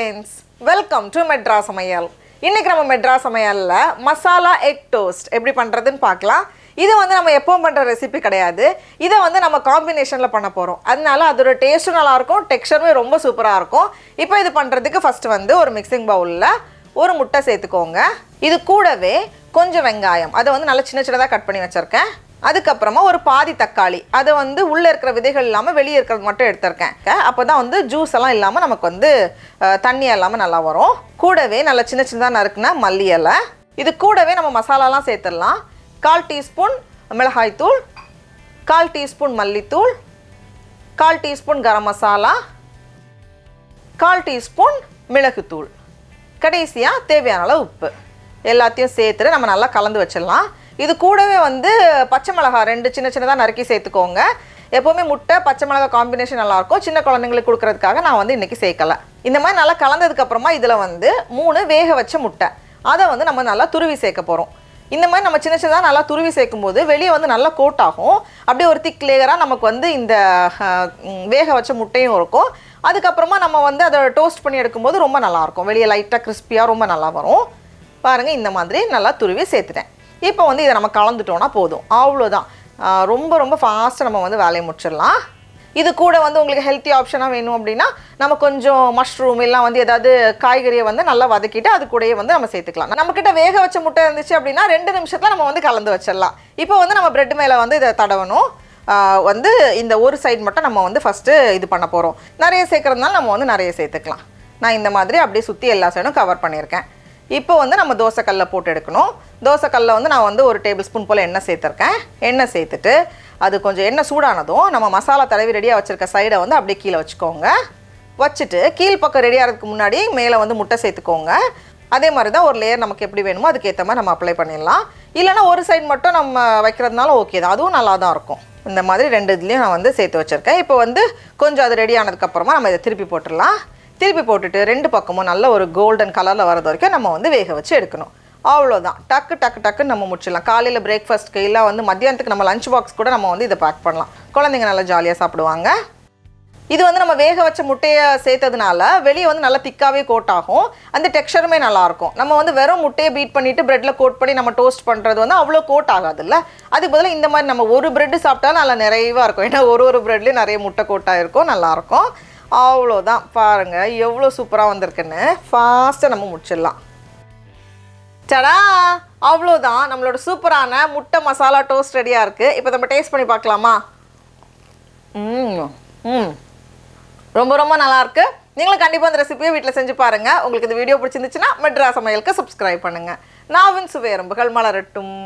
friends, welcome to Madras சமையல். இன்னைக்கு நம்ம மெட்ராஸ் சமையல்ல மசாலா எக் டோஸ்ட் எப்படி பண்றதுன்னு பார்க்கலாம். இது வந்து நம்ம எப்பவும் பண்ற ரெசிபி கிடையாது. இத வந்து நம்ம காம்பினேஷன்ல பண்ண போறோம். அதனால அதோட டேஸ்டும் நல்லா இருக்கும், டெக்ஸ்சரும் ரொம்ப சூப்பரா இருக்கும். இப்போ இது பண்றதுக்கு ஃபர்ஸ்ட் வந்து ஒரு மிக்சிங் பவுல்ல ஒரு முட்டை சேர்த்துக்கோங்க. இது கூடவே கொஞ்சம் வெங்காயம், அதை வந்து நல்லா சின்ன சின்னதா கட் பண்ணி வச்சிருக்கேன். அதுக்கப்புறமா ஒரு பாதி தக்காளி, அதை வந்து உள்ளே இருக்கிற விதைகள் இல்லாமல் வெளியே இருக்கிறது மட்டும் எடுத்திருக்கேன். அப்போ தான் வந்து ஜூஸ் எல்லாம் இல்லாமல் நமக்கு வந்து தண்ணி இல்லாமல் நல்லா வரும். கூடவே நல்லா சின்ன சின்னதாக நறுக்குனா மல்லி இலை. இது கூடவே நம்ம மசாலாலாம் சேர்த்துடலாம். 1/4 டீஸ்பூன் மிளகாய்த்தூள், 1/4 டீஸ்பூன் மல்லித்தூள், 1/4 டீஸ்பூன் கரம் மசாலா, 1/4 டீஸ்பூன் மிளகுத்தூள், கடைசியாக தேவையான அளவு உப்பு எல்லாத்தையும் சேர்த்துட்டு நம்ம நல்லா கலந்து வச்சிடலாம். இது கூடவே வந்து பச்சை மிளகாய் 2 சின்ன சின்னதாக நறுக்கி சேர்த்துக்கோங்க. எப்போவுமே முட்டை பச்சை மிளகாய் காம்பினேஷன் நல்லாயிருக்கும். சின்ன குழந்தைங்களுக்கு கொடுக்கறதுக்காக நான் வந்து இன்றைக்கி சேர்க்கலை. இந்த மாதிரி நல்லா கலந்ததுக்கப்புறமா இதில் வந்து 3 வேக வச்ச முட்டை, அதை வந்து நம்ம நல்லா துருவி சேர்க்க போகிறோம். இந்த மாதிரி நம்ம சின்ன சின்னதாக நல்லா துருவி சேர்க்கும் போது வெளியே வந்து நல்லா கோட் ஆகும். அப்படியே ஒரு திக் லேயராக நமக்கு வந்து இந்த வேக வச்ச முட்டையும் இருக்கும். அதுக்கப்புறமா நம்ம வந்து அதை டோஸ்ட் பண்ணி எடுக்கும்போது ரொம்ப நல்லாயிருக்கும். வெளியே லைட்டாக கிறிஸ்பியாக ரொம்ப நல்லா வரும். பாருங்கள், இந்த மாதிரி நல்லா துருவி சேர்த்துட்டேன். இப்போ வந்து இதை நம்ம கலந்துட்டோன்னா போதும், அவ்வளோதான். ரொம்ப ரொம்ப ஃபாஸ்ட்டாக நம்ம வந்து வேலையை முடிச்சிடலாம். இது கூட வந்து உங்களுக்கு ஹெல்த்தி ஆப்ஷனாக வேணும் அப்படின்னா நம்ம கொஞ்சம் மஷ்ரூம் எல்லாம் வந்து ஏதாவது காய்கறியை வந்து நல்லா வதக்கிட்டு அது கூடயே வந்து நம்ம சேர்த்துக்கலாம். நம்மக்கிட்ட வேக வச்ச முட்டை இருந்துச்சு அப்படின்னா 2 நிமிஷத்தில் நம்ம வந்து கலந்து வச்சிடலாம். இப்போ வந்து நம்ம பிரெட் மேலே வந்து இதை தடவணும். வந்து இந்த ஒரு சைடு மட்டும் நம்ம வந்து ஃபஸ்ட்டு இது பண்ண போகிறோம். நிறைய சேர்க்குறதுனால நம்ம வந்து நிறைய சேர்த்துக்கலாம். நான் இந்த மாதிரி அப்படியே சுற்றி எல்லா சைடும் கவர் பண்ணியிருக்கேன். இப்போ வந்து நம்ம தோசைக்கல்லை போட்டு எடுக்கணும். தோசைக்கல்லை வந்து நான் வந்து 1 டேபிள் ஸ்பூன் போல் எண்ணெய் சேர்த்துருக்கேன். எண்ணெய் சேர்த்துட்டு அது கொஞ்சம் எண்ணெய் சூடானதும் நம்ம மசாலா தடவி ரெடியாக வச்சுருக்க சைடை வந்து அப்படியே கீழே வச்சுக்கோங்க. வச்சுட்டு கீழ்ப்பக்கம் ரெடி ஆகிறதுக்கு முன்னாடி மேலே வந்து முட்டை சேர்த்துக்கோங்க. அதே மாதிரி தான் ஒரு லேயர் நமக்கு எப்படி வேணுமோ அதுக்கேற்ற மாதிரி நம்ம அப்ளை பண்ணிடலாம். இல்லைனா ஒரு சைடு மட்டும் நம்ம வைக்கிறதுனால ஓகே தான், அதுவும் நல்லா தான் இருக்கும். இந்த மாதிரி 2 இதுலேயும் நான் வந்து சேர்த்து வச்சுருக்கேன். இப்போ வந்து கொஞ்சம் அது ரெடி ஆனதுக்கப்புறமா நம்ம இதை திருப்பி போட்டுடலாம். திருப்பி போட்டுட்டு 2 பக்கமும் நல்ல ஒரு கோல்டன் கலரில் வரது வரைக்கும் நம்ம வந்து வேக வச்சு எடுக்கணும். அவ்வளோதான், டக்கு டக்கு டக்குன்னு நம்ம முடிச்சிடலாம். காலையில் பிரேக்ஃபாஸ்ட்க்கு இல்லை வந்து மத்தியானத்துக்கு நம்ம லஞ்ச் பாக்ஸ் கூட நம்ம வந்து இதை பேக் பண்ணலாம். குழந்தைங்க நல்லா ஜாலியாக சாப்பிடுவாங்க. இது வந்து நம்ம வேக வச்ச முட்டையை சேர்த்ததுனால வெளியே வந்து நல்லா திக்காகவே கோட் ஆகும். அந்த டெக்ஸ்சருமே நல்லாயிருக்கும். நம்ம வந்து வெறும் முட்டையை பீட் பண்ணிவிட்டு ப்ரெட்டில் கோட் பண்ணி நம்ம டோஸ்ட் பண்ணுறது வந்து அவ்வளோ கோட் ஆகாதுல்ல. அதுக்கு பதிலாக இந்த மாதிரி நம்ம ஒரு ப்ரெட்டு சாப்பிட்டாலும் நல்லா நிறைவாக இருக்கும். ஏன்னா ஒரு ப்ரெட்லேயும் நிறைய முட்டை கோட்டாக இருக்கும், நல்லாயிருக்கும். அவ்வளோதான், பாருங்கள் எவ்வளோ சூப்பராக வந்திருக்குன்னு. ஃபாஸ்ட்டாக நம்ம முடிச்சிடலாம். சடா, அவ்வளோதான், நம்மளோட சூப்பரான முட்டை மசாலா டோஸ்ட் ரெடியாக இருக்குது. இப்போ நம்ம டேஸ்ட் பண்ணி பார்க்கலாமா? ரொம்ப ரொம்ப நல்லாயிருக்கு. நீங்களும் கண்டிப்பாக அந்த ரெசிபியை வீட்டில் செஞ்சு பாருங்கள். உங்களுக்கு இந்த வீடியோ பிடிச்சிருந்துச்சுன்னா மெட்ராஸ் சமையலுக்கு சப்ஸ்கிரைப் பண்ணுங்கள். நாவின் சுவையரம்புகள் மலரட்டும்.